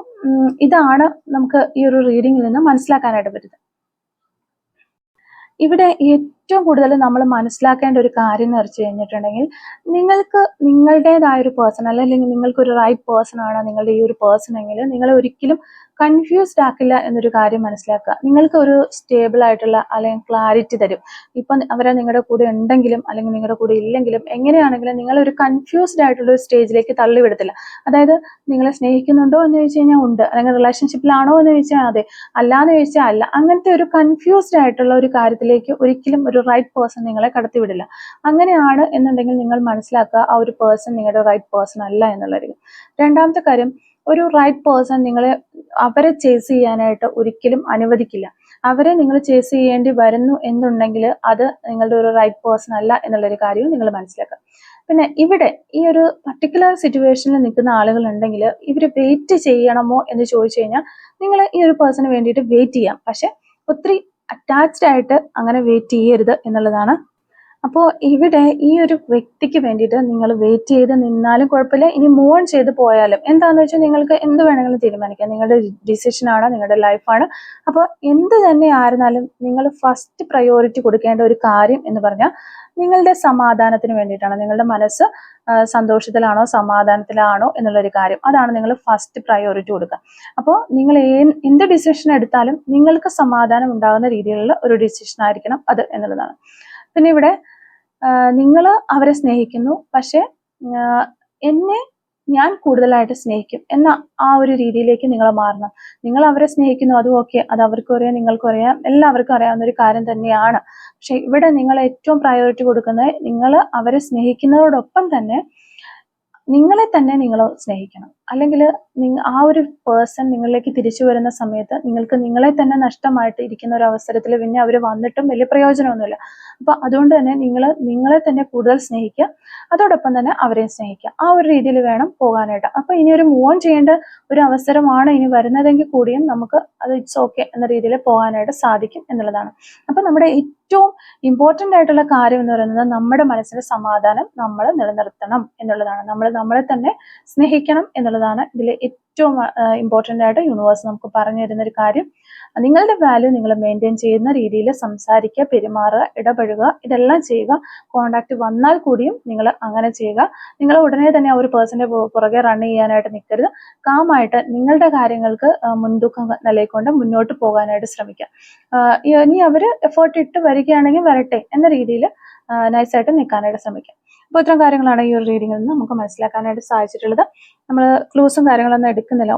ഇതാണ് നമുക്ക് ഈ ഒരു റീഡിങ്ങിൽ നിന്ന് മനസ്സിലാക്കാനായിട്ട് പറ്റുന്നത്. ഇവിടെ ഏറ്റവും കൂടുതൽ നമ്മൾ മനസ്സിലാക്കേണ്ട ഒരു കാര്യം എന്ന് വെച്ച് കഴിഞ്ഞിട്ടുണ്ടെങ്കിൽ, നിങ്ങൾക്ക് നിങ്ങളുടേതായ ഒരു പേഴ്സൺ അല്ലെങ്കിൽ നിങ്ങൾക്കൊരു റൈറ്റ് പേഴ്സൺ ആണ് നിങ്ങളുടെ ഈ ഒരു പേഴ്സൺ എങ്കിൽ നിങ്ങളെ ഒരിക്കലും കൺഫ്യൂസ്ഡ് ആക്കില്ല എന്നൊരു കാര്യം മനസ്സിലാക്കുക. നിങ്ങൾക്ക് ഒരു സ്റ്റേബിൾ ആയിട്ടുള്ള അല്ലെങ്കിൽ ക്ലാരിറ്റി തരും. ഇപ്പം അവരെ നിങ്ങളുടെ കൂടെ ഉണ്ടെങ്കിലും അല്ലെങ്കിൽ നിങ്ങളുടെ കൂടെ ഇല്ലെങ്കിലും എങ്ങനെയാണെങ്കിലും നിങ്ങളൊരു കൺഫ്യൂസ്ഡ് ആയിട്ടുള്ള ഒരു സ്റ്റേജിലേക്ക് തള്ളിവിടത്തില്ല. അതായത് നിങ്ങളെ സ്നേഹിക്കുന്നുണ്ടോ എന്ന് ചോദിച്ചു കഴിഞ്ഞാൽ ഉണ്ട്, അല്ലെങ്കിൽ റിലേഷൻഷിപ്പിലാണോ എന്ന് ചോദിച്ചാൽ അതെ, അല്ലാന്ന് ചോദിച്ചാൽ അല്ല. അങ്ങനത്തെ ഒരു കൺഫ്യൂസ്ഡ് ആയിട്ടുള്ള ഒരു കാര്യത്തിലേക്ക് ഒരിക്കലും ഒരു റൈറ്റ് പേഴ്സൺ നിങ്ങളെ കടത്തിവിടില്ല. അങ്ങനെയാണ് എന്നുണ്ടെങ്കിൽ നിങ്ങൾ മനസ്സിലാക്കുക ആ ഒരു പേഴ്സൺ നിങ്ങളുടെ റൈറ്റ് പേഴ്സൺ അല്ല എന്നുള്ളത്. രണ്ടാമത്തെ കാര്യം, ഒരു റൈറ്റ് പേഴ്സൺ നിങ്ങളെ അവരെ ചേസ് ചെയ്യാനായിട്ട് ഒരിക്കലും അനുവദിക്കില്ല. അവരെ നിങ്ങൾ ചേസ് ചെയ്യേണ്ടി വരുന്നു എന്നുണ്ടെങ്കിൽ അത് നിങ്ങളുടെ ഒരു റൈറ്റ് പേഴ്സൺ അല്ല എന്നുള്ളൊരു കാര്യവും നിങ്ങൾ മനസ്സിലാക്കുക. പിന്നെ ഇവിടെ ഈ ഒരു പർട്ടിക്കുലർ സിറ്റുവേഷനിൽ നിൽക്കുന്ന ആളുകൾ ഉണ്ടെങ്കിൽ ഇവർ വെയിറ്റ് ചെയ്യണമോ എന്ന് ചോദിച്ചു കഴിഞ്ഞാൽ നിങ്ങൾ ഈ ഒരു പേഴ്സണിന് വേണ്ടിയിട്ട് വെയിറ്റ് ചെയ്യാം, പക്ഷെ ഒത്തിരി അറ്റാച്ച്ഡ് ആയിട്ട് അങ്ങനെ വെയിറ്റ് ചെയ്യരുത് എന്നുള്ളതാണ്. അപ്പോൾ ഇവിടെ ഈ ഒരു വ്യക്തിക്ക് വേണ്ടിയിട്ട് നിങ്ങൾ വെയിറ്റ് ചെയ്ത് നിന്നാലും കുഴപ്പമില്ല, ഇനി മൂവ് ഓൺ ചെയ്ത് പോയാലും എന്താണെന്ന് വെച്ചാൽ നിങ്ങൾക്ക് എന്ത് വേണമെങ്കിലും തീരുമാനിക്കാം. നിങ്ങളുടെ ഡിസിഷനാണ്, നിങ്ങളുടെ ലൈഫാണ്. അപ്പോൾ എന്ത് തന്നെ ആയിരുന്നാലും നിങ്ങൾ ഫസ്റ്റ് പ്രയോറിറ്റി കൊടുക്കേണ്ട ഒരു കാര്യം എന്ന് പറഞ്ഞാൽ നിങ്ങളുടെ സമാധാനത്തിന് വേണ്ടിയിട്ടാണ്. നിങ്ങളുടെ മനസ്സ് സന്തോഷത്തിലാണോ സമാധാനത്തിലാണോ എന്നുള്ളൊരു കാര്യം, അതാണ് നിങ്ങൾ ഫസ്റ്റ് പ്രയോറിറ്റി കൊടുക്കുക. അപ്പോൾ നിങ്ങൾ എന്ത് ഡിസിഷൻ എടുത്താലും നിങ്ങൾക്ക് സമാധാനം ഉണ്ടാകുന്ന രീതിയിലുള്ള ഒരു ഡിസിഷൻ ആയിരിക്കണം അത് എന്നുള്ളതാണ്. പിന്നെ ഇവിടെ നിങ്ങൾ അവരെ സ്നേഹിക്കുന്നു, പക്ഷെ എന്നെ ഞാൻ കൂടുതലായിട്ട് സ്നേഹിക്കും എന്ന ആ ഒരു രീതിയിലേക്ക് നിങ്ങൾ മാറണം. നിങ്ങൾ അവരെ സ്നേഹിക്കുന്നു, അതും ഓക്കെ, അത് അവർക്കും അറിയാം, നിങ്ങൾക്കും അറിയാം, എല്ലാവർക്കും അറിയാവുന്ന ഒരു കാര്യം തന്നെയാണ്. പക്ഷെ ഇവിടെ നിങ്ങൾ ഏറ്റവും പ്രയോറിറ്റി കൊടുക്കുന്നത് നിങ്ങൾ അവരെ സ്നേഹിക്കുന്നതോടൊപ്പം തന്നെ നിങ്ങളെ തന്നെ നിങ്ങൾ സ്നേഹിക്കണം. അല്ലെങ്കിൽ ആ ഒരു പേഴ്സൺ നിങ്ങളിലേക്ക് തിരിച്ചു വരുന്ന സമയത്ത് നിങ്ങൾക്ക് നിങ്ങളെ തന്നെ നഷ്ടമായിട്ട് ഇരിക്കുന്ന ഒരു അവസരത്തിൽ പിന്നെ അവർ വന്നിട്ടും വലിയ പ്രയോജനമൊന്നുമില്ല. അപ്പൊ അതുകൊണ്ട് തന്നെ നിങ്ങളെ തന്നെ കൂടുതൽ സ്നേഹിക്കുക, അതോടൊപ്പം തന്നെ അവരെയും സ്നേഹിക്കുക. ആ ഒരു രീതിയിൽ വേണം പോകാനായിട്ട്. അപ്പൊ ഇനി ഒരു മൂവ് ഓൺ ചെയ്യേണ്ട ഒരു അവസരമാണ് ഇനി വരുന്നതെങ്കിൽ കൂടിയും നമുക്ക് അത് ഇറ്റ്സ് ഓക്കെ എന്ന രീതിയിൽ പോകാനായിട്ട് സാധിക്കും എന്നുള്ളതാണ്. അപ്പൊ നമ്മുടെ ഏറ്റവും ഇമ്പോർട്ടൻ്റ് ആയിട്ടുള്ള കാര്യം എന്ന് പറയുന്നത് നമ്മുടെ മനസ്സിന്റെ സമാധാനം നമ്മൾ നിലനിർത്തണം എന്നുള്ളതാണ്. നമ്മൾ നമ്മളെ തന്നെ സ്നേഹിക്കണം എന്നുള്ള എന്നുള്ളതാണ് ഇതിൽ ഏറ്റവും ഇമ്പോർട്ടൻ്റ് ആയിട്ട് യൂണിവേഴ്സ് നമുക്ക് പറഞ്ഞു തരുന്ന ഒരു കാര്യം. നിങ്ങളുടെ വാല്യൂ നിങ്ങൾ മെയിൻറ്റെയിൻ ചെയ്യുന്ന രീതിയിൽ സംസാരിക്കുക, പെരുമാറുക, ഇടപഴകുക, ഇതെല്ലാം ചെയ്യുക. കോണ്ടാക്ട് വന്നാൽ കൂടിയും നിങ്ങൾ അങ്ങനെ ചെയ്യുക. നിങ്ങൾ ഉടനെ തന്നെ ആ ഒരു പേഴ്സന്റെ പുറകെ റൺ ചെയ്യാനായിട്ട് നിൽക്കരുത്. കാമായിട്ട് നിങ്ങളുടെ കാര്യങ്ങൾക്ക് മുൻതൂക്കം നൽകിക്കൊണ്ട് മുന്നോട്ട് പോകാനായിട്ട് ശ്രമിക്കുക. ഇനി അവർ എഫേർട്ട് ഇട്ട് വരികയാണെങ്കിൽ വരട്ടെ എന്ന രീതിയിൽ നൈസായിട്ട് നിൽക്കാനായിട്ട് ശ്രമിക്കുക. അപ്പോൾ ഇത്തരം കാര്യങ്ങളാണ് ഈ ഒരു റീഡിങ്ങിൽ നിന്ന് നമുക്ക് മനസ്സിലാക്കാനായിട്ട് സാധിച്ചിട്ടുള്ളത്. നമ്മൾ ക്ലൂസും കാര്യങ്ങളൊന്നും എടുക്കുന്നില്ല.